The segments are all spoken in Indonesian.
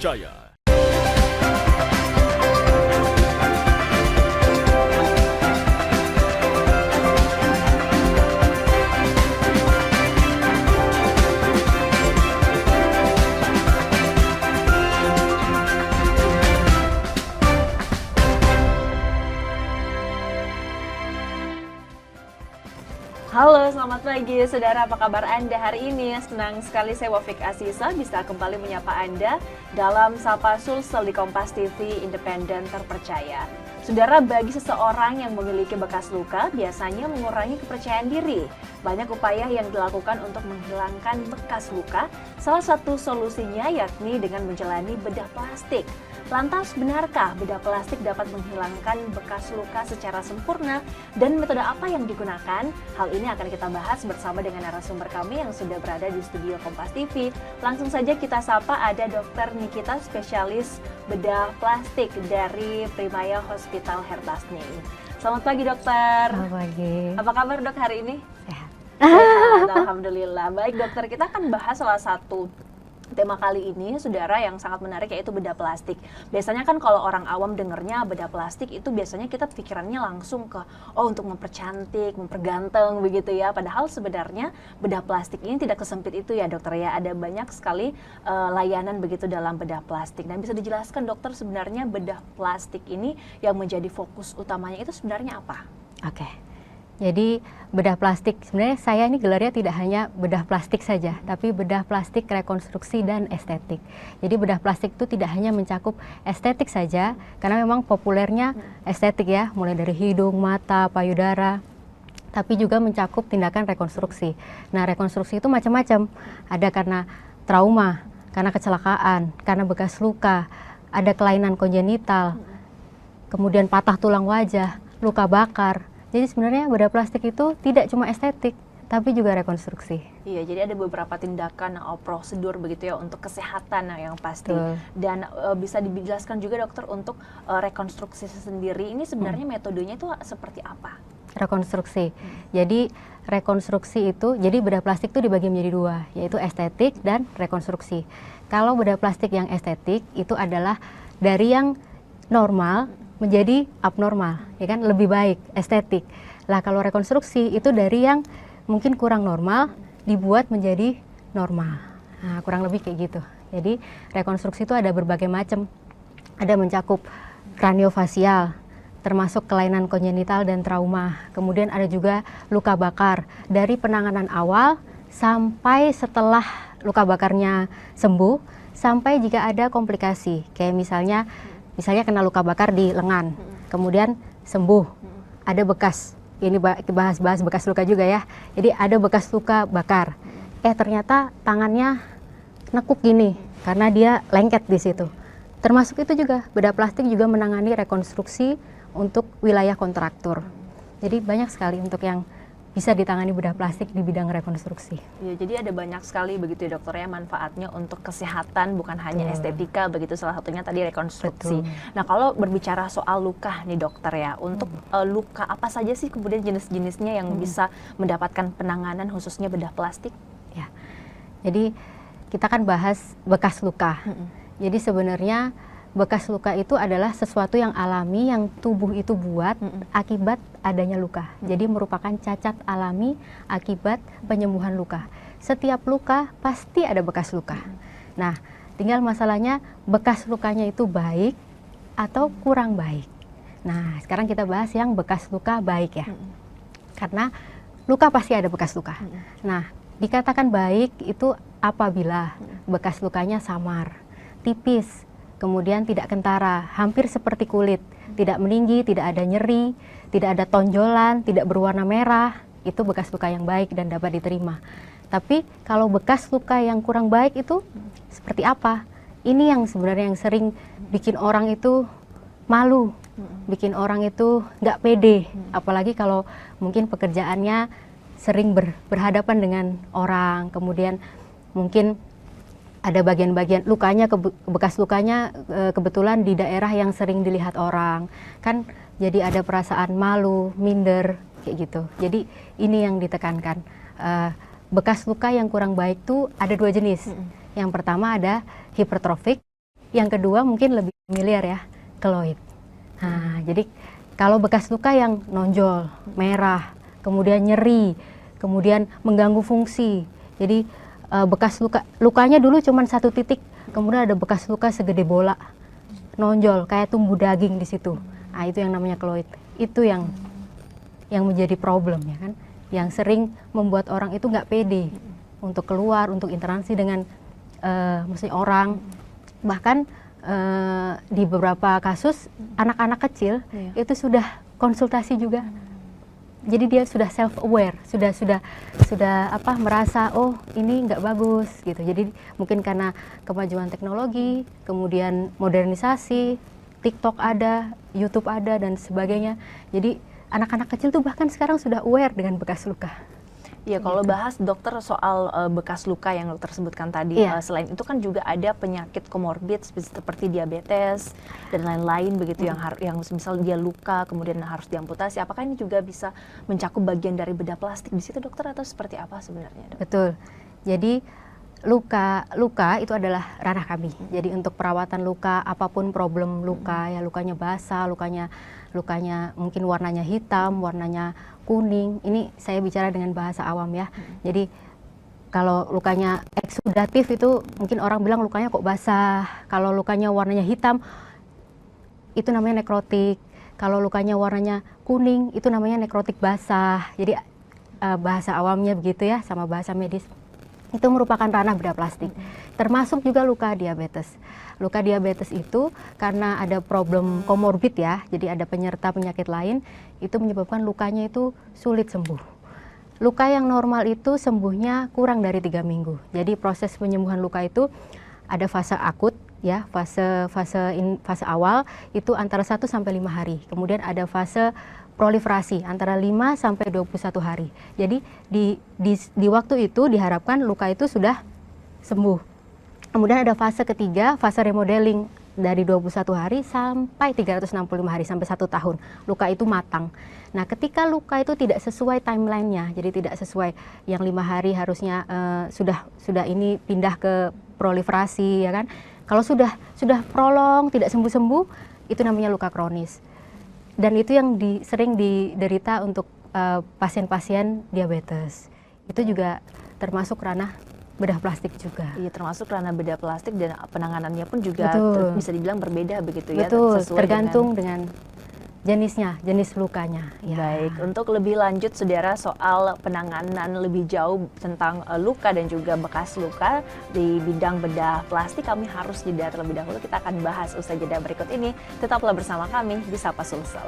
terpercaya. Halo, selamat pagi saudara, apa kabar Anda hari ini? Senang sekali saya Wafik Asisa bisa kembali menyapa Anda dalam Sapa Sulsel di Kompas TV Independen Terpercaya. Saudara, bagi seseorang yang memiliki bekas luka biasanya mengurangi kepercayaan diri. Banyak upaya yang dilakukan untuk menghilangkan bekas luka, salah satu solusinya yakni dengan menjalani bedah plastik. Lantas, benarkah bedah plastik dapat menghilangkan bekas luka secara sempurna dan metode apa yang digunakan? Hal ini akan kita bahas bersama dengan narasumber kami yang sudah berada di studio Kompas TV. Langsung saja kita sapa, ada Dr. Nikita, spesialis bedah plastik dari Primaya Hospital Hertasni. Selamat pagi dokter. Selamat pagi. Apa kabar dok hari ini? Sehat. Sehat, alhamdulillah. Baik dokter, kita akan bahas salah satu tema kali ini, saudara, yang sangat menarik yaitu bedah plastik. Biasanya kan kalau orang awam dengernya bedah plastik itu biasanya kita pikirannya langsung ke untuk mempercantik, memperganteng begitu ya. Padahal sebenarnya bedah plastik ini tidak kesempit itu ya dokter ya. Ada banyak sekali layanan begitu dalam bedah plastik. Dan bisa dijelaskan dokter sebenarnya bedah plastik ini yang menjadi fokus utamanya itu sebenarnya apa? Oke. Jadi bedah plastik, sebenarnya saya ini gelarnya tidak hanya bedah plastik saja, tapi bedah plastik rekonstruksi dan estetik. Jadi bedah plastik itu tidak hanya mencakup estetik saja, karena memang populernya estetik ya, mulai dari hidung, mata, payudara, tapi juga mencakup tindakan rekonstruksi. Nah, rekonstruksi itu macam-macam, ada karena trauma, karena kecelakaan, karena bekas luka, ada kelainan kongenital, kemudian patah tulang wajah, luka bakar. Jadi sebenarnya bedah plastik itu tidak cuma estetik, tapi juga rekonstruksi. Iya, jadi ada beberapa tindakan prosedur begitu ya untuk kesehatan yang pasti. Dan bisa dijelaskan juga dokter untuk rekonstruksi sendiri ini sebenarnya metodenya itu seperti apa? Rekonstruksi. Jadi rekonstruksi itu, jadi bedah plastik itu dibagi menjadi dua, yaitu estetik dan rekonstruksi. Kalau bedah plastik yang estetik itu adalah dari yang normal menjadi abnormal, ya kan, lebih baik, estetik. Lah kalau rekonstruksi itu dari yang mungkin kurang normal dibuat menjadi normal. Nah, kurang lebih kayak gitu. Jadi rekonstruksi itu ada berbagai macam. Ada mencakup kraniofasial, termasuk kelainan kongenital dan trauma. Kemudian ada juga luka bakar, dari penanganan awal sampai setelah luka bakarnya sembuh, sampai jika ada komplikasi, kayak misalnya kena luka bakar di lengan, kemudian sembuh, ada bekas, ini bahas bekas luka juga ya, jadi ada bekas luka bakar, ternyata tangannya nekuk gini, karena dia lengket di situ. Termasuk itu juga, bedah plastik juga menangani rekonstruksi untuk wilayah kontraktur. Jadi banyak sekali untuk yang bisa ditangani bedah plastik di bidang rekonstruksi. Ya, jadi ada banyak sekali begitu ya dokter ya manfaatnya untuk kesehatan, bukan hanya estetika begitu, salah satunya tadi rekonstruksi. Nah, kalau berbicara soal luka nih dokter ya, untuk luka apa saja sih kemudian jenis-jenisnya yang bisa mendapatkan penanganan khususnya bedah plastik? Ya, jadi kita kan bahas bekas luka. Jadi sebenarnya bekas luka itu adalah sesuatu yang alami yang tubuh itu buat akibat adanya luka. Jadi merupakan cacat alami akibat penyembuhan luka. Setiap luka pasti ada bekas luka. Nah, tinggal masalahnya bekas lukanya itu baik atau kurang baik. Nah, sekarang kita bahas yang bekas luka baik ya. Karena luka pasti ada bekas luka. Nah, dikatakan baik itu apabila bekas lukanya samar, tipis, kemudian tidak kentara, hampir seperti kulit, tidak meninggi, tidak ada nyeri, tidak ada tonjolan, tidak berwarna merah, itu bekas luka yang baik dan dapat diterima. Tapi kalau bekas luka yang kurang baik itu seperti apa? Ini yang sebenarnya yang sering bikin orang itu malu, bikin orang itu nggak pede, apalagi kalau mungkin pekerjaannya sering berhadapan dengan orang, kemudian mungkin ada bagian-bagian lukanya, bekas lukanya kebetulan di daerah yang sering dilihat orang, kan jadi ada perasaan malu, minder, kayak gitu. Jadi ini yang ditekankan. Bekas luka yang kurang baik tuh ada dua jenis. Yang pertama ada hipertrofik, Yang kedua mungkin lebih familiar ya, keloid. Nah, jadi kalau bekas luka yang nonjol, merah, kemudian nyeri, kemudian mengganggu fungsi. Jadi bekas lukanya dulu cuma satu titik, kemudian ada bekas luka segede bola, nonjol kayak tumbuh daging di situ. Nah, itu yang namanya keloid. Itu yang menjadi problem ya kan, yang sering membuat orang itu nggak pede untuk keluar, untuk interaksi dengan maksudnya orang. Bahkan di beberapa kasus anak-anak kecil itu sudah konsultasi juga. Jadi dia sudah self aware, sudah merasa oh ini nggak bagus gitu. Jadi mungkin karena kemajuan teknologi, kemudian modernisasi, TikTok ada, YouTube ada dan sebagainya. Jadi anak-anak kecil tuh bahkan sekarang sudah aware dengan bekas luka. Ya, kalau bahas dokter soal bekas luka yang dokter sebutkan tadi, selain itu kan juga ada penyakit komorbid seperti diabetes dan lain-lain begitu yang misal dia luka kemudian harus diamputasi. Apakah ini juga bisa mencakup bagian dari bedah plastik di situ dokter atau seperti apa sebenarnya, Dok? Betul. Jadi luka itu adalah ranah kami. Jadi untuk perawatan luka, apapun problem luka, ya lukanya basah, lukanya mungkin warnanya hitam, warnanya kuning. Ini saya bicara dengan bahasa awam ya. Jadi kalau lukanya eksudatif itu mungkin orang bilang lukanya kok basah. Kalau lukanya warnanya hitam itu namanya nekrotik. Kalau lukanya warnanya kuning itu namanya nekrotik basah. Jadi bahasa awamnya begitu ya, sama bahasa medis. Itu merupakan ranah bedah plastik. Termasuk juga luka diabetes. Luka diabetes itu karena ada problem komorbid ya, jadi ada penyerta penyakit lain, itu menyebabkan lukanya itu sulit sembuh. Luka yang normal itu sembuhnya kurang dari 3 minggu. Jadi proses penyembuhan luka itu ada fase akut ya, fase awal itu antara 1 sampai 5 hari. Kemudian ada fase proliferasi antara 5 sampai 21 hari. Jadi di waktu itu diharapkan luka itu sudah sembuh. Kemudian ada fase ketiga, fase remodeling dari 21 hari sampai 365 hari sampai 1 tahun. Luka itu matang. Nah, ketika luka itu tidak sesuai timelinenya, jadi tidak sesuai yang 5 hari harusnya sudah ini pindah ke proliferasi ya kan. Kalau sudah prolong tidak sembuh-sembuh, itu namanya luka kronis. Dan itu yang sering diderita untuk pasien-pasien diabetes. Itu juga termasuk ranah bedah plastik juga. Iya, termasuk ranah bedah plastik dan penanganannya pun juga bisa dibilang berbeda begitu ya. Betul, tergantung dengan jenisnya, jenis lukanya. Ya. Baik, untuk lebih lanjut saudara soal penanganan lebih jauh tentang luka dan juga bekas luka di bidang bedah plastik, kami harus jeda terlebih dahulu. Kita akan bahas usai jeda berikut ini. Tetaplah bersama kami di Sapa Sulsel.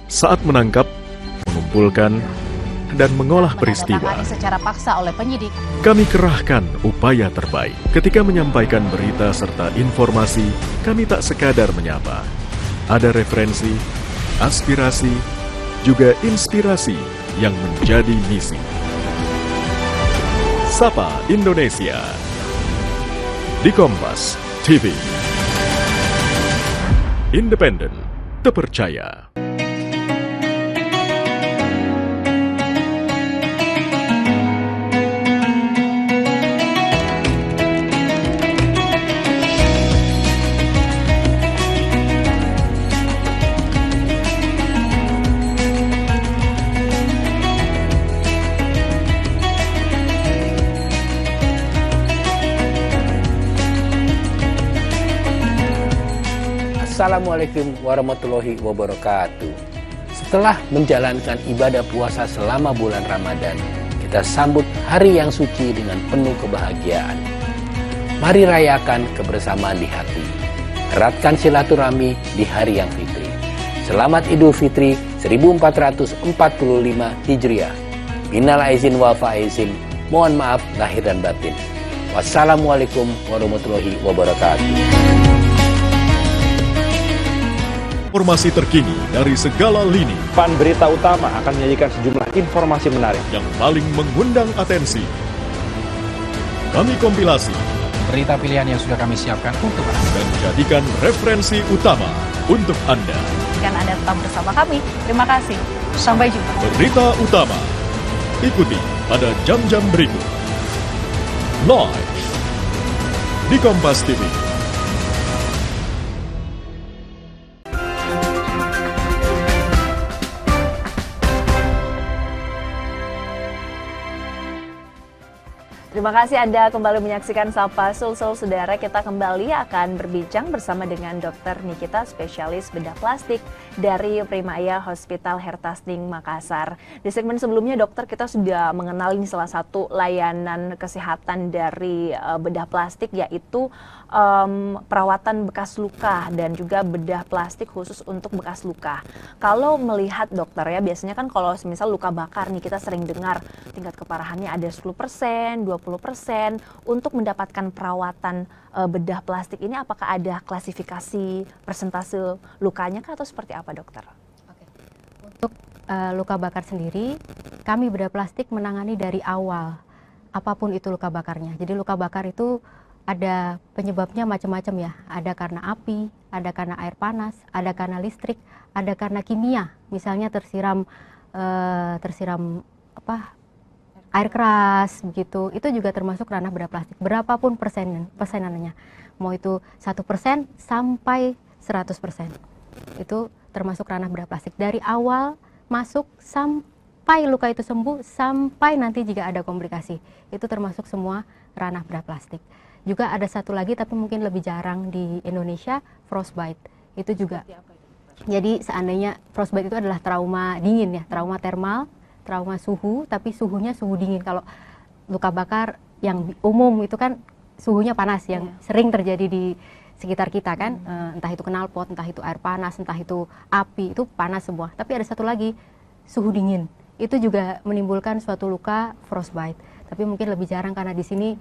Saat menangkap, mengumpulkan, dan mengolah peristiwa, secara paksa oleh penyidik, kami kerahkan upaya terbaik. Ketika menyampaikan berita serta informasi, kami tak sekadar menyapa. Ada referensi, aspirasi, juga inspirasi yang menjadi misi. Sapa Indonesia di Kompas TV. Independen, terpercaya. Assalamualaikum warahmatullahi wabarakatuh. Setelah menjalankan ibadah puasa selama bulan Ramadan, kita sambut hari yang suci dengan penuh kebahagiaan. Mari rayakan kebersamaan di hati. Eratkan silaturahmi di hari yang fitri. Selamat Idul Fitri 1445 Hijriah. Minal aizin wal faizin. Mohon maaf lahir dan batin. Wassalamualaikum warahmatullahi wabarakatuh. Informasi terkini dari segala lini Pan Berita Utama akan menyajikan sejumlah informasi menarik yang paling mengundang atensi. Kami kompilasi berita pilihan yang sudah kami siapkan untuk Anda. Dan jadikan referensi utama untuk Anda. Dan Anda tetap bersama kami. Terima kasih. Sampai jumpa. Berita utama. Ikuti pada jam-jam berikut. Live di Kompas TV. Terima kasih Anda kembali menyaksikan Sapa Sulsel. Saudara, kita kembali akan berbincang bersama dengan Dr. Nikita, spesialis bedah plastik dari Primaya Hospital Hertasning Makassar. Di segmen sebelumnya, dokter, kita sudah mengenal ini salah satu layanan kesehatan dari bedah plastik, yaitu perawatan bekas luka dan juga bedah plastik khusus untuk bekas luka. Kalau melihat dokter ya, biasanya kan kalau misal luka bakar nih, kita sering dengar tingkat keparahannya ada 10%, 20%. Untuk mendapatkan perawatan bedah plastik ini, apakah ada klasifikasi persentase lukanya kah, atau seperti apa dokter? Untuk luka bakar sendiri, kami bedah plastik menangani dari awal, apapun itu luka bakarnya. Jadi luka bakar itu ada penyebabnya macam-macam ya. Ada karena api, ada karena air panas, ada karena listrik, ada karena kimia. Misalnya tersiram air keras begitu. Itu juga termasuk ranah bedah plastik. Berapapun persenannya, mau itu 1% sampai 100%. Itu termasuk ranah bedah plastik. Dari awal masuk sampai luka itu sembuh, sampai nanti jika ada komplikasi. Itu termasuk semua ranah bedah plastik. Juga ada satu lagi tapi mungkin lebih jarang di Indonesia, frostbite. Itu juga. Jadi seandainya frostbite itu adalah trauma dingin ya, trauma termal, trauma suhu, tapi suhunya suhu dingin. Kalau luka bakar yang umum itu kan suhunya panas, yang sering terjadi di sekitar kita kan, entah itu knalpot, entah itu air panas, entah itu api, itu panas semua. Tapi ada satu lagi, suhu dingin. Itu juga menimbulkan suatu luka frostbite. Tapi mungkin lebih jarang karena di sini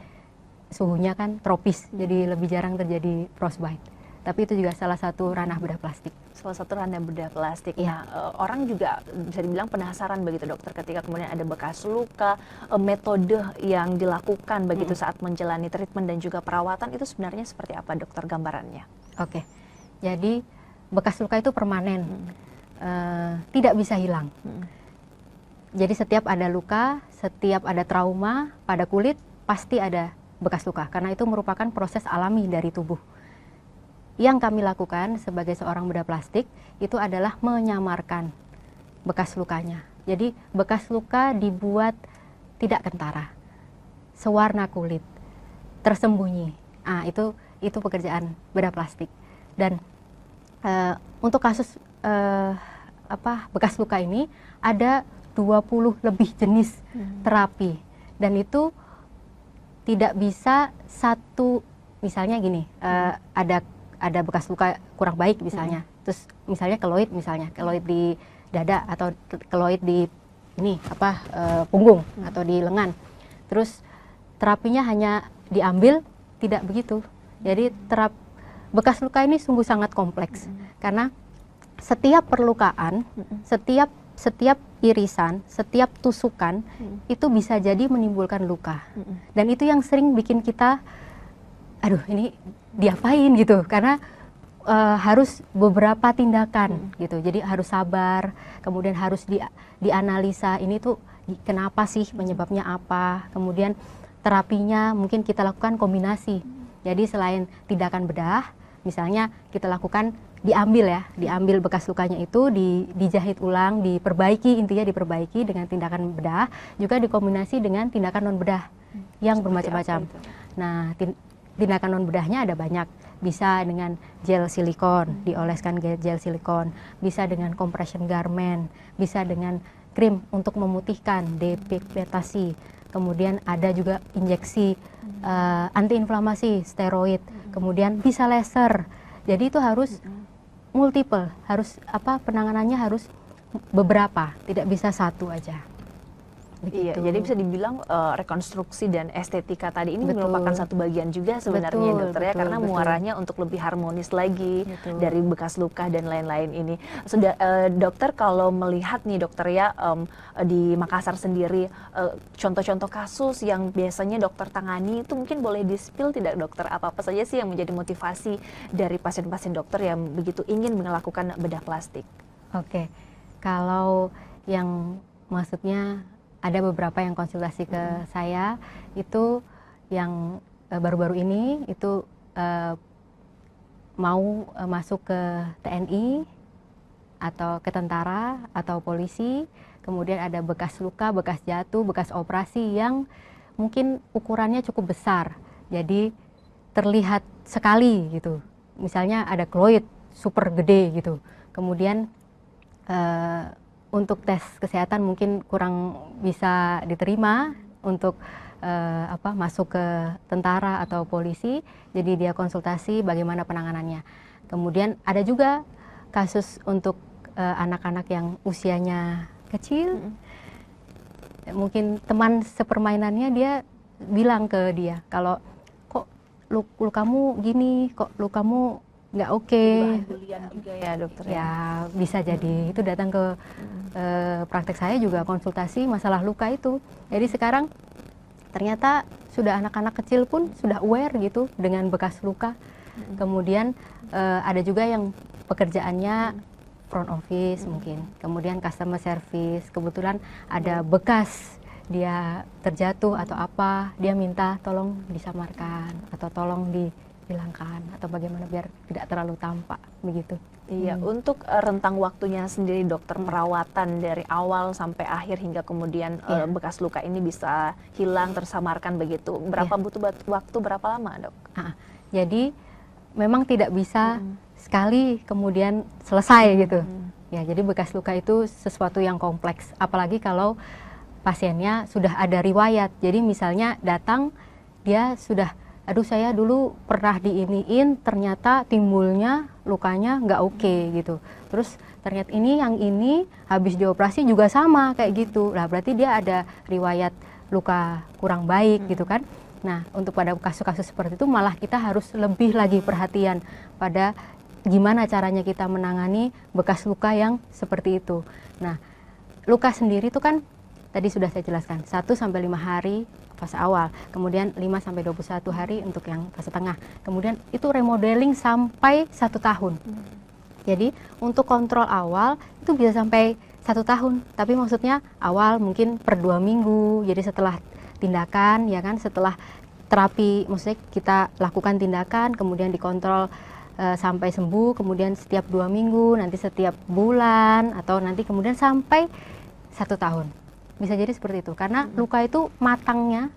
suhunya kan tropis, jadi lebih jarang terjadi frostbite. Tapi itu juga salah satu ranah bedah plastik. Salah satu ranah bedah plastik. Ya. Nah, orang juga bisa dibilang penasaran begitu dokter, ketika kemudian ada bekas luka, metode yang dilakukan begitu saat menjalani treatment dan juga perawatan, itu sebenarnya seperti apa dokter gambarannya? Oke, jadi bekas luka itu permanen, tidak bisa hilang. Jadi setiap ada luka, setiap ada trauma pada kulit, pasti ada bekas luka, karena itu merupakan proses alami dari tubuh. Yang kami lakukan sebagai seorang bedah plastik itu adalah menyamarkan bekas lukanya. Jadi bekas luka dibuat tidak kentara, sewarna kulit, tersembunyi. Itu pekerjaan bedah plastik. Dan untuk kasus bekas luka ini ada 20 lebih jenis terapi, dan itu tidak bisa satu, misalnya gini, ada bekas luka kurang baik misalnya, terus misalnya keloid di dada atau keloid di punggung atau di lengan, terus terapinya hanya diambil, tidak begitu. Jadi bekas luka ini sungguh sangat kompleks, karena setiap perlukaan, setiap irisan, setiap tusukan itu bisa jadi menimbulkan luka. Dan itu yang sering bikin kita, aduh ini diapain gitu, karena harus beberapa tindakan gitu. Jadi harus sabar, kemudian harus dianalisa ini tuh kenapa sih, penyebabnya apa, kemudian terapinya mungkin kita lakukan kombinasi. Jadi selain tindakan bedah, misalnya kita lakukan diambil bekas lukanya itu, dijahit ulang, intinya diperbaiki dengan tindakan bedah, juga dikombinasi dengan tindakan non bedah yang bermacam-macam. Nah, tindakan non bedahnya ada banyak, bisa dengan gel silikon, dioleskan gel silikon, bisa dengan compression garment, bisa dengan krim untuk memutihkan, depigmentasi, kemudian ada juga injeksi antiinflamasi, steroid, kemudian bisa laser. Jadi itu harus multiple, harus penanganannya harus beberapa, tidak bisa satu aja. Iya, begitu. jadi bisa dibilang rekonstruksi dan estetika tadi ini Betul. merupakan satu bagian juga sebenarnya Betul, dokter ya, betul, karena betul. muaranya untuk lebih harmonis lagi Betul. dari bekas luka dan lain-lain ini. Sudah dokter, kalau melihat nih dokter ya, di Makassar sendiri contoh-contoh kasus yang biasanya dokter tangani itu mungkin boleh di-spill tidak dokter, apa-apa saja sih yang menjadi motivasi dari pasien-pasien dokter yang begitu ingin melakukan bedah plastik? Oke, kalau yang maksudnya ada beberapa yang konsultasi ke saya itu yang baru-baru ini itu mau masuk ke TNI atau ke tentara atau polisi, kemudian ada bekas luka, bekas jatuh, bekas operasi yang mungkin ukurannya cukup besar, jadi terlihat sekali gitu. Misalnya ada keloid super gede gitu, kemudian untuk tes kesehatan mungkin kurang bisa diterima untuk masuk ke tentara atau polisi, jadi dia konsultasi bagaimana penanganannya. Kemudian ada juga kasus untuk anak-anak yang usianya kecil, mungkin teman sepermainannya dia bilang ke dia, kalau kok lukamu gini, kok lukamu nggak oke. Bulian juga ya dokter Ya bisa jadi itu datang ke praktek saya juga konsultasi masalah luka itu. Jadi sekarang ternyata sudah anak-anak kecil pun sudah aware gitu dengan bekas luka. Kemudian ada juga yang pekerjaannya front office mungkin, kemudian customer service, kebetulan ada bekas dia terjatuh atau apa, dia minta tolong disamarkan atau tolong dihilangkan atau bagaimana biar tidak terlalu tampak begitu. Iya, untuk rentang waktunya sendiri dokter, perawatan dari awal sampai akhir hingga kemudian bekas luka ini bisa hilang, tersamarkan begitu. Berapa butuh waktu berapa lama, Dok? Jadi memang tidak bisa sekali kemudian selesai gitu. Ya, jadi bekas luka itu sesuatu yang kompleks, apalagi kalau pasiennya sudah ada riwayat. Jadi misalnya datang dia sudah, aduh saya dulu pernah diiniin, ternyata timbulnya lukanya nggak oke gitu. Terus ternyata ini habis dioperasi juga sama kayak gitu. Lah berarti dia ada riwayat luka kurang baik gitu kan. Nah untuk pada kasus-kasus seperti itu malah kita harus lebih lagi perhatian pada gimana caranya kita menangani bekas luka yang seperti itu. Nah luka sendiri itu kan tadi sudah saya jelaskan 1-5 hari fase awal, kemudian 5-21 hari untuk yang fase tengah, kemudian itu remodeling sampai 1 tahun. Jadi untuk kontrol awal itu bisa sampai 1 tahun, tapi maksudnya awal mungkin per 2 minggu, jadi setelah tindakan ya kan, setelah terapi maksudnya kita lakukan tindakan, kemudian dikontrol sampai sembuh, kemudian setiap 2 minggu, nanti setiap bulan, atau nanti kemudian sampai 1 tahun. Bisa jadi seperti itu, karena luka itu matangnya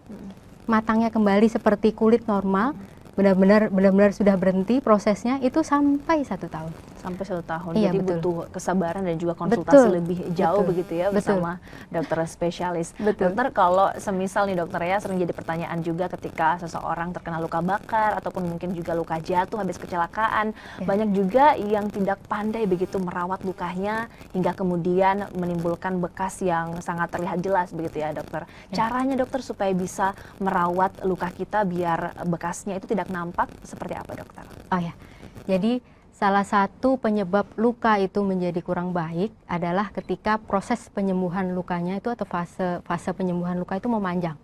kembali seperti kulit normal, benar-benar sudah berhenti prosesnya itu sampai 1 tahun. Sampai 1 tahun. Iya, Jadi betul. butuh kesabaran dan juga konsultasi lebih jauh begitu ya Betul. bersama dokter spesialis. Betul. Dokter, kalau semisal nih dokter ya, sering jadi pertanyaan juga ketika seseorang terkena luka bakar ataupun mungkin juga luka jatuh habis kecelakaan, banyak juga yang tidak pandai begitu merawat lukanya hingga kemudian menimbulkan bekas yang sangat terlihat jelas begitu ya dokter. Caranya dokter supaya bisa merawat luka kita biar bekasnya itu tidak nampak seperti apa dokter? Oh ya, jadi salah satu penyebab luka itu menjadi kurang baik adalah ketika proses penyembuhan lukanya itu atau fase penyembuhan luka itu memanjang.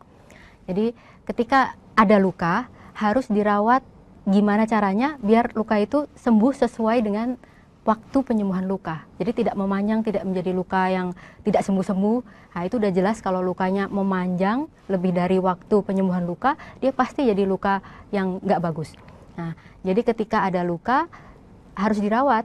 Jadi ketika ada luka harus dirawat gimana caranya biar luka itu sembuh sesuai dengan waktu penyembuhan luka. Jadi tidak memanjang, tidak menjadi luka yang tidak sembuh-sembuh. Nah itu udah jelas kalau lukanya memanjang lebih dari waktu penyembuhan luka, dia pasti jadi luka yang nggak bagus. Nah jadi ketika ada luka harus dirawat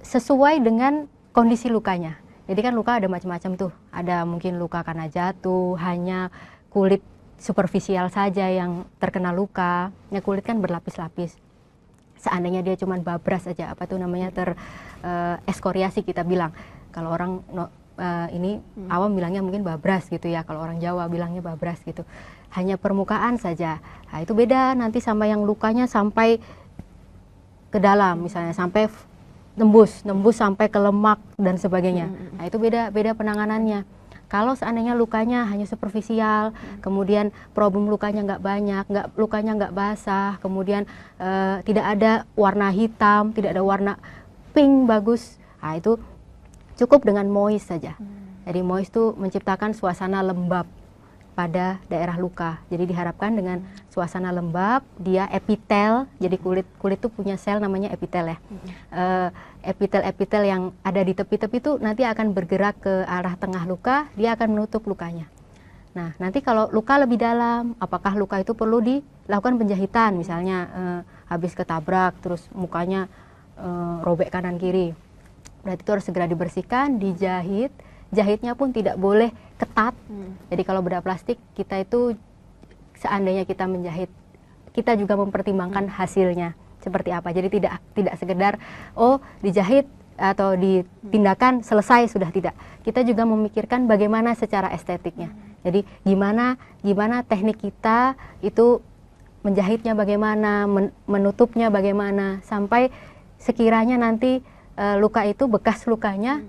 sesuai dengan kondisi lukanya. Jadi kan luka ada macam-macam tuh. Ada mungkin luka karena jatuh, hanya kulit superficial saja yang terkena luka. Ya kulit kan berlapis-lapis. Seandainya dia cuma babras aja, apa tuh namanya eskoriasi kita bilang. Kalau orang awam bilangnya mungkin babras gitu ya. Kalau orang Jawa bilangnya babras gitu. Hanya permukaan saja. Nah itu beda nanti sama yang lukanya sampai ke dalam, misalnya sampai nembus sampai ke lemak dan sebagainya. Nah itu beda penanganannya. Kalau seandainya lukanya hanya superficial, kemudian problem lukanya nggak banyak, lukanya nggak basah, kemudian tidak ada warna hitam, tidak ada warna pink bagus, nah itu cukup dengan moist saja. Jadi moist itu menciptakan suasana lembab pada daerah luka. Jadi diharapkan dengan suasana lembab, dia epitel, jadi kulit itu punya sel namanya epitel ya. Epitel yang ada di tepi-tepi itu nanti akan bergerak ke arah tengah luka, dia akan menutup lukanya. Nah, nanti kalau luka lebih dalam, apakah luka itu perlu dilakukan penjahitan, misalnya habis ketabrak, terus mukanya robek kanan kiri. Berarti itu harus segera dibersihkan, dijahit. Jahitnya pun tidak boleh ketat. Jadi kalau bedah plastik kita itu seandainya kita menjahit, kita juga mempertimbangkan hasilnya seperti apa. Jadi tidak sekedar dijahit atau ditindakan selesai sudah, tidak. Kita juga memikirkan bagaimana secara estetiknya. Jadi gimana teknik kita itu menjahitnya bagaimana, menutupnya bagaimana, sampai sekiranya nanti luka itu, bekas lukanya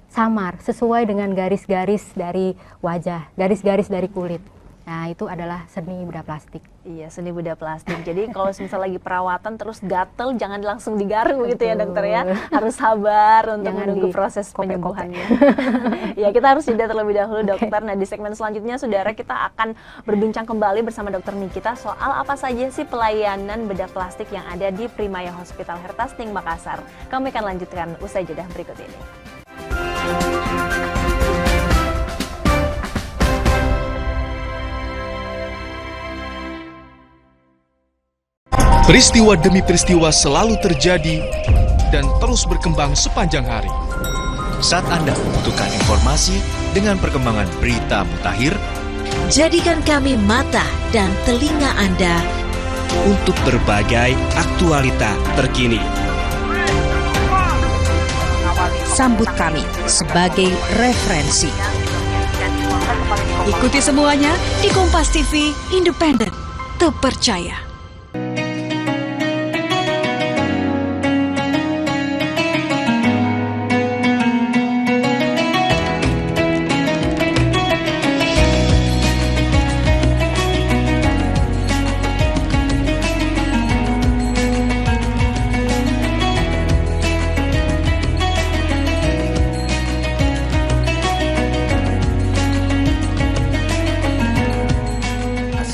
samar sesuai dengan garis-garis dari wajah, garis-garis dari kulit. Nah, itu adalah seni bedah plastik. Iya, seni bedah plastik. Jadi kalau misalnya lagi perawatan terus gatel, jangan langsung digaruk gitu ya dokter ya. Harus sabar untuk menunggu proses penyembuhannya. Ya, kita harus jeda terlebih dahulu dokter. Nah, di segmen selanjutnya saudara kita akan berbincang kembali bersama dokter Nikita soal apa saja sih pelayanan bedah plastik yang ada di Primaya Hospital Hertasting Makassar. Kami akan lanjutkan usai jeda berikut ini. Peristiwa demi peristiwa selalu terjadi dan terus berkembang sepanjang hari. Saat Anda membutuhkan informasi dengan perkembangan berita mutakhir, jadikan kami mata dan telinga Anda untuk berbagai aktualita terkini. Sambut kami sebagai referensi. Ikuti semuanya di Kompas TV, independen, terpercaya.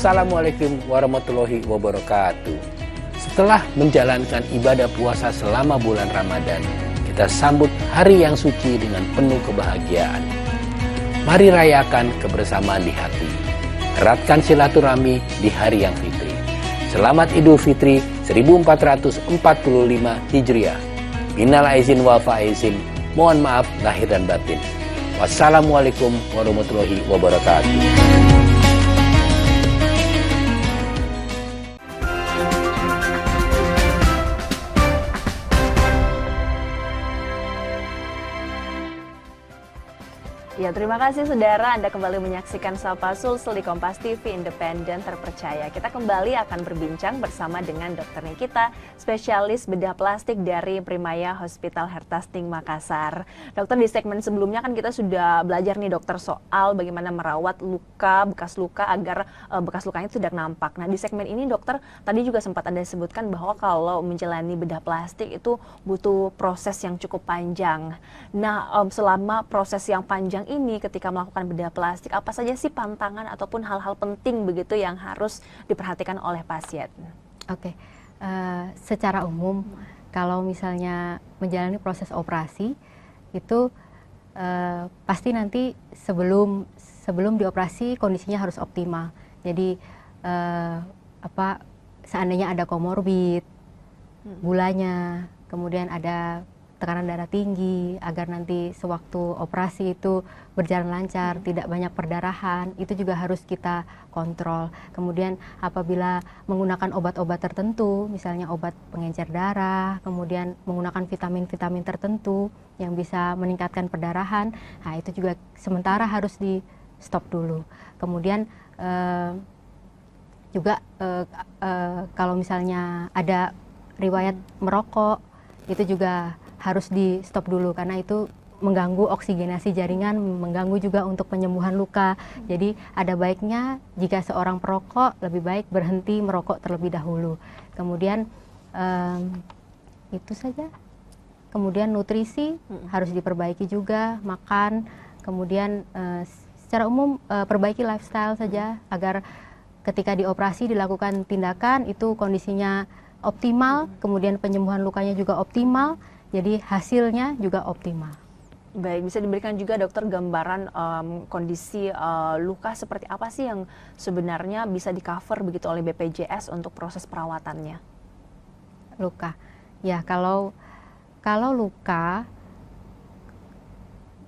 Assalamualaikum warahmatullahi wabarakatuh. Setelah menjalankan ibadah puasa selama bulan Ramadan, kita sambut hari yang suci dengan penuh kebahagiaan. Mari rayakan kebersamaan di hati. Eratkan silaturahmi di hari yang fitri. Selamat Idul Fitri 1445 Hijriah. Minal aizin wal faizin. Mohon maaf lahir dan batin. Wassalamualaikum warahmatullahi wabarakatuh. Ya, terima kasih saudara, Anda kembali menyaksikan Sapa Sulsel di Kompas TV Independen Terpercaya. Kita kembali akan berbincang bersama dengan Dr. Nikita, spesialis bedah plastik dari Primaya Hospital Hertasting Makassar. Dokter, di segmen sebelumnya kan kita sudah belajar nih dokter soal bagaimana merawat luka, bekas luka agar bekas lukanya tidak nampak. Nah, di segmen ini dokter tadi juga sempat Anda sebutkan bahwa kalau menjalani bedah plastik itu butuh proses yang cukup panjang. Nah, selama proses yang panjang ini ketika melakukan bedah plastik, apa saja sih pantangan ataupun hal-hal penting begitu yang harus diperhatikan oleh pasien? Oke, secara umum kalau misalnya menjalani proses operasi itu pasti nanti sebelum dioperasi kondisinya harus optimal. Jadi seandainya ada komorbid, gulanya, kemudian ada tekanan darah tinggi, agar nanti sewaktu operasi itu berjalan lancar, tidak banyak perdarahan, itu juga harus kita kontrol. Kemudian apabila menggunakan obat-obat tertentu, misalnya obat pengencer darah, kemudian menggunakan vitamin-vitamin tertentu yang bisa meningkatkan perdarahan, nah itu juga sementara harus di stop dulu. Kemudian juga kalau misalnya ada riwayat merokok, itu juga harus di stop dulu karena itu mengganggu oksigenasi jaringan, mengganggu juga untuk penyembuhan luka. Jadi ada baiknya jika seorang perokok lebih baik berhenti merokok terlebih dahulu. Kemudian itu saja. Kemudian nutrisi harus diperbaiki juga, makan. Kemudian secara umum perbaiki lifestyle saja agar ketika dioperasi dilakukan tindakan itu kondisinya optimal, kemudian penyembuhan lukanya juga optimal, jadi hasilnya juga optimal. Baik, bisa diberikan juga dokter gambaran kondisi luka seperti apa sih yang sebenarnya bisa di-cover begitu oleh BPJS untuk proses perawatannya? Luka, ya kalau luka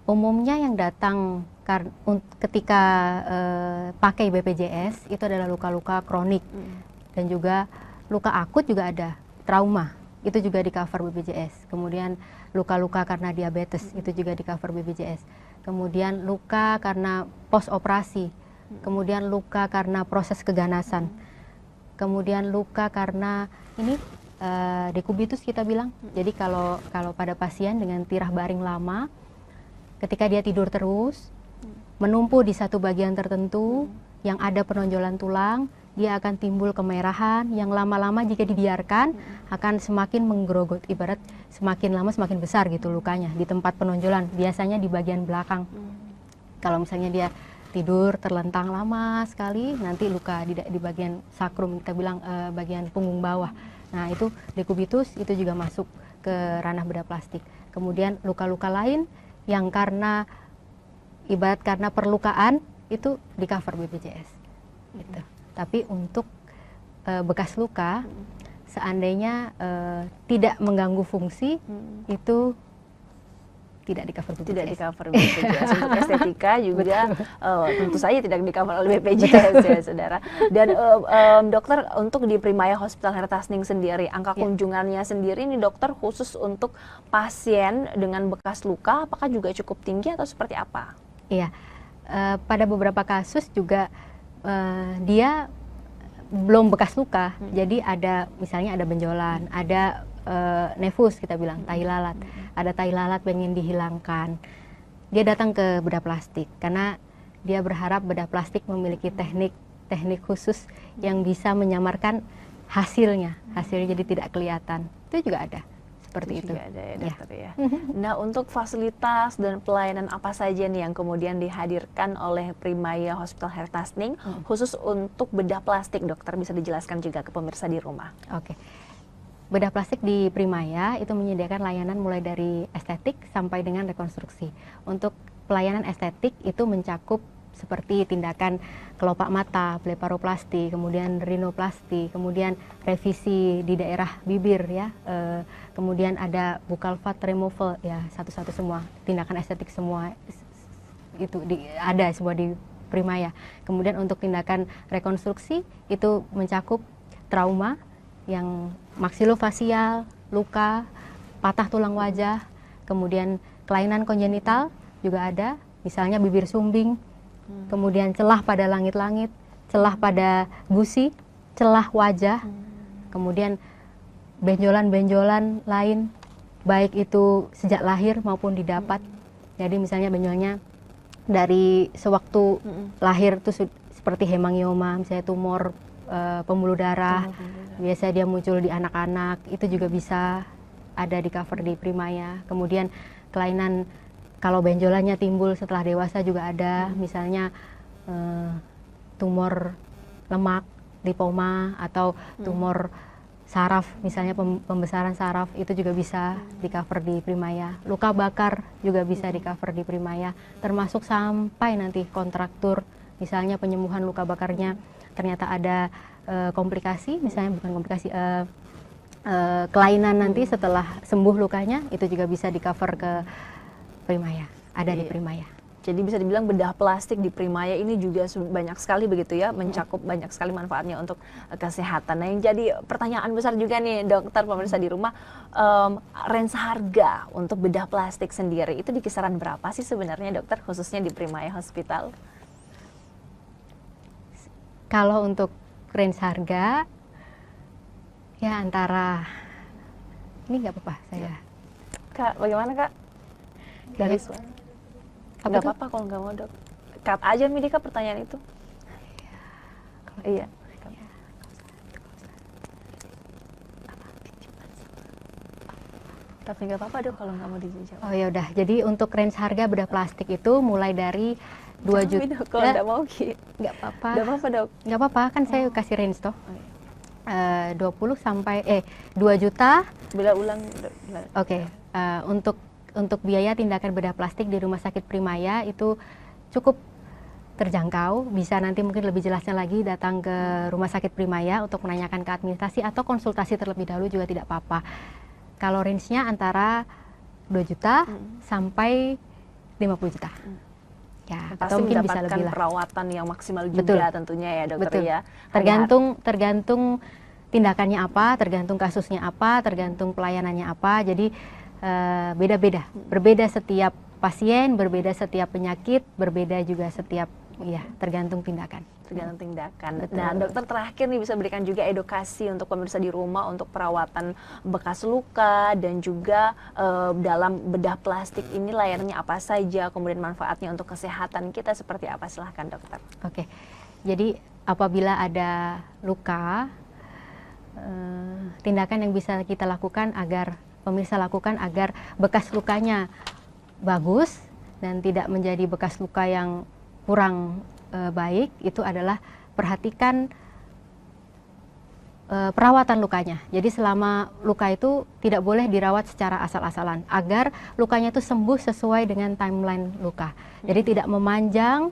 umumnya yang datang ketika pakai BPJS itu adalah luka-luka kronik dan juga luka akut juga ada, trauma itu juga di cover BPJS. Kemudian luka-luka karena diabetes itu juga di cover BPJS. Kemudian luka karena post operasi, kemudian luka karena proses keganasan, kemudian luka karena ini dekubitus kita bilang. Jadi kalau pada pasien dengan tirah baring lama, ketika dia tidur terus, menumpu di satu bagian tertentu yang ada penonjolan tulang, dia akan timbul kemerahan yang lama-lama jika dibiarkan akan semakin menggerogot, ibarat semakin lama semakin besar gitu lukanya di tempat penonjolan, biasanya di bagian belakang. Kalau misalnya dia tidur terlentang lama sekali, nanti luka di bagian sakrum, kita bilang bagian punggung bawah. Nah itu dekubitus itu juga masuk ke ranah bedah plastik. Kemudian luka-luka lain yang karena ibarat karena perlukaan itu di cover BPJS gitu. Tapi untuk bekas luka seandainya tidak mengganggu fungsi itu tidak di cover BPJS. Tidak di cover BPJS. Untuk estetika juga tentu saja tidak di cover oleh BPJS ya saudara. Dan dokter untuk di Primaya Hospital Hertasning sendiri, angka kunjungannya sendiri ini dokter khusus untuk pasien dengan bekas luka apakah juga cukup tinggi atau seperti apa? Iya, pada beberapa kasus juga dia belum bekas luka, jadi ada misalnya ada benjolan, ada nevus kita bilang, tai lalat, ada tai lalat pengen dihilangkan, dia datang ke bedah plastik karena dia berharap bedah plastik memiliki teknik khusus yang bisa menyamarkan hasilnya jadi tidak kelihatan, itu juga ada. Seperti itu. Juga ada ya dokter ya. Nah untuk fasilitas dan pelayanan apa saja nih yang kemudian dihadirkan oleh Primaya Hospital Hertasning khusus untuk bedah plastik dokter, bisa dijelaskan juga ke pemirsa di rumah? Oke. Bedah plastik di Primaya itu menyediakan layanan mulai dari estetik sampai dengan rekonstruksi. Untuk pelayanan estetik itu mencakup seperti tindakan kelopak mata, blefaroplasti, kemudian rinoplasti, kemudian revisi di daerah bibir ya, kemudian ada buccal fat removal ya, satu-satu semua tindakan estetik semua itu ada semua di Primaya. Kemudian untuk tindakan rekonstruksi itu mencakup trauma yang maksilofasial, luka, patah tulang wajah, kemudian kelainan kongenital juga ada, misalnya bibir sumbing, kemudian celah pada langit-langit, celah pada gusi, celah wajah, kemudian benjolan-benjolan lain, baik itu sejak lahir maupun didapat. Jadi misalnya benjolnya dari sewaktu lahir itu seperti hemangioma, misalnya tumor pembuluh darah, biasa dia muncul di anak-anak, itu juga bisa ada di cover di Primaya. Kemudian kelainan kalau benjolannya timbul setelah dewasa juga ada, misalnya tumor lemak, lipoma, atau tumor saraf, misalnya pembesaran saraf, itu juga bisa di cover di Primaya. Luka bakar juga bisa di cover di Primaya, termasuk sampai nanti kontraktur, misalnya penyembuhan luka bakarnya ternyata ada komplikasi, misalnya bukan komplikasi, kelainan nanti setelah sembuh lukanya, itu juga bisa di cover ke Primaya, ada di Primaya. Jadi bisa dibilang bedah plastik di Primaya ini juga banyak sekali begitu ya, mencakup banyak sekali manfaatnya untuk kesehatan. Nah yang jadi pertanyaan besar juga nih dokter, pemirsa di rumah, range harga untuk bedah plastik sendiri itu di kisaran berapa sih sebenarnya dokter, khususnya di Primaya Hospital? Kalau untuk range harga, ya antara, ini nggak apa-apa saya. Kak, bagaimana Kak? Dari suara. Nggak apa-apa kalau nggak mau dok. Cut aja Midika pertanyaan itu. Iya. Tapi nggak apa-apa dok kalau nggak mau dijawab. Oh ya udah. Jadi untuk range harga bedah plastik itu mulai dari 2 juta. Dok, kalau nggak mau Ki. Nggak apa-apa. Nggak apa-apa dok. Nggak apa-apa kan saya kasih range toh. 20 sampai 2 juta. Bila ulang. Oke. Untuk biaya tindakan bedah plastik di Rumah Sakit Primaya itu cukup terjangkau. Bisa nanti mungkin lebih jelasnya lagi datang ke Rumah Sakit Primaya untuk menanyakan ke administrasi atau konsultasi terlebih dahulu juga tidak apa-apa. Kalau range-nya antara 2 juta sampai 50 juta. Ya, pasti atau mungkin bisa mendapatkan lebih lah. perawatan yang maksimal juga tentunya ya dokter. Betul. Ya. Tergantung tindakannya apa, tergantung kasusnya apa, tergantung pelayanannya apa. Jadi beda-beda, berbeda setiap pasien, berbeda setiap penyakit, berbeda juga setiap, ya tergantung tindakan. Tergantung tindakan. Betul. Nah dokter terakhir nih bisa berikan juga edukasi untuk pemirsa di rumah untuk perawatan bekas luka dan juga dalam bedah plastik ini layanannya apa saja, kemudian manfaatnya untuk kesehatan kita seperti apa, silahkan dokter. Oke, jadi apabila ada luka, tindakan yang bisa kita lakukan agar pemirsa lakukan agar bekas lukanya bagus dan tidak menjadi bekas luka yang kurang baik, itu adalah perhatikan perawatan lukanya. Jadi selama luka itu tidak boleh dirawat secara asal-asalan agar lukanya itu sembuh sesuai dengan timeline luka. Jadi tidak memanjang,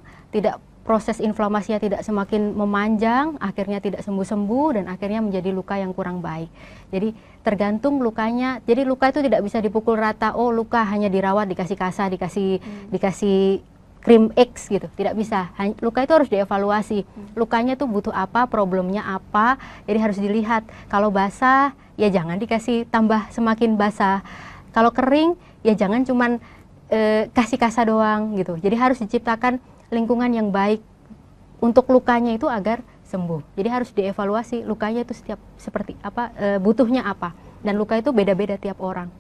proses inflamasinya tidak semakin memanjang, akhirnya tidak sembuh-sembuh dan akhirnya menjadi luka yang kurang baik. Jadi tergantung lukanya. Jadi luka itu tidak bisa dipukul rata. Oh, luka hanya dirawat, dikasih kasa, dikasih krim X gitu. Tidak bisa. Luka itu harus dievaluasi. Lukanya tuh butuh apa, problemnya apa. Jadi harus dilihat. Kalau basah, ya jangan dikasih tambah semakin basah. Kalau kering, ya jangan cuman kasih kasa doang gitu. Jadi harus diciptakan lingkungan yang baik untuk lukanya itu agar sembuh. Jadi harus dievaluasi lukanya itu seperti apa, butuhnya apa. Dan luka itu beda-beda tiap orang.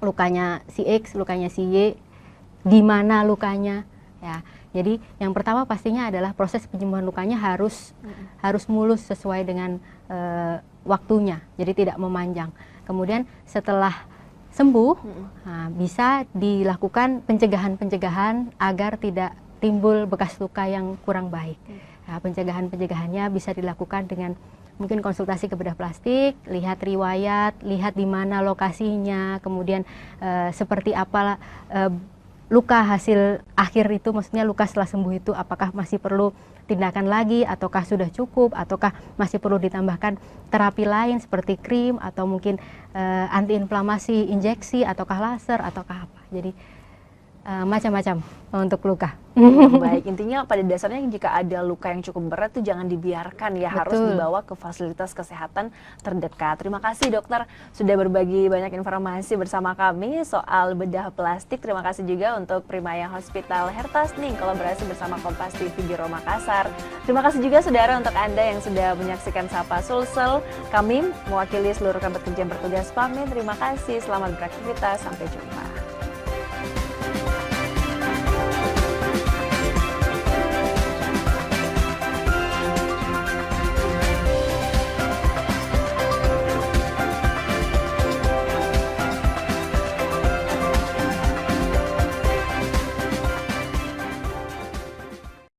Lukanya si X, lukanya si Y, di mana lukanya. Ya, jadi yang pertama pastinya adalah proses penyembuhan lukanya harus mulus sesuai dengan waktunya. Jadi tidak memanjang. Kemudian setelah sembuh, bisa dilakukan pencegahan-pencegahan agar tidak timbul bekas luka yang kurang baik. Nah, pencegahannya bisa dilakukan dengan mungkin konsultasi ke bedah plastik, lihat riwayat, lihat di mana lokasinya, kemudian seperti apa luka hasil akhir itu, maksudnya luka setelah sembuh itu apakah masih perlu tindakan lagi, ataukah sudah cukup, ataukah masih perlu ditambahkan terapi lain seperti krim atau mungkin antiinflamasi, injeksi, ataukah laser, ataukah apa. Jadi macam-macam untuk luka. Baik, intinya pada dasarnya jika ada luka yang cukup berat itu jangan dibiarkan ya. Betul. Harus dibawa ke fasilitas kesehatan terdekat. Terima kasih dokter sudah berbagi banyak informasi bersama kami soal bedah plastik. Terima kasih juga untuk Primaya Hospital Hertasning kolaborasi bersama Kompas TV Biro Makassar. Terima kasih juga saudara untuk Anda yang sudah menyaksikan Sapa Sulsel. Kami mewakili seluruh rekan kerja yang bertugas pamit. Terima kasih, selamat beraktivitas, sampai jumpa.